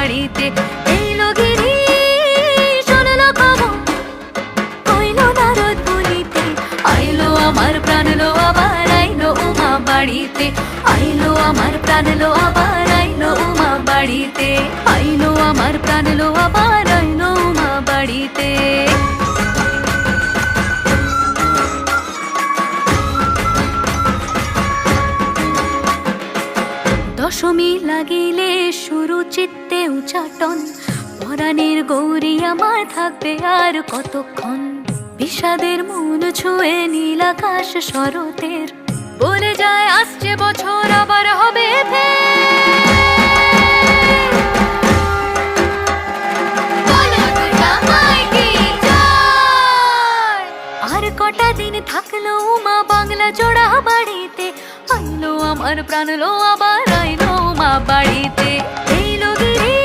বাড়িতে। এলো গিরি শুনলো খবর, কইলো নারদ বলিতে, আইলো আমার প্রাণ লো আবার আইলো উমা বাড়িতে। আইলো আমার প্রাণ লো আবার আইলো উমা বাড়িতে। আইলো আমার প্রাণ লো আবার আইলো উমা বাড়িতে। দশমী লাগিলে শুরু চিত্তে উচাটন, পরাণের গৌরী আমার থাকবে আর কতক্ষণ। বিষাদের মন ছুঁয়ে নীল আকাশ শরতের, বলে যায় আসছে বছর আবার হবে আর কটা দিন থাকলো উমা বাংলা জোড়া বাড়িতে। আইলো আমার প্রাণ লো আবার আইলো উমা বাড়িতে।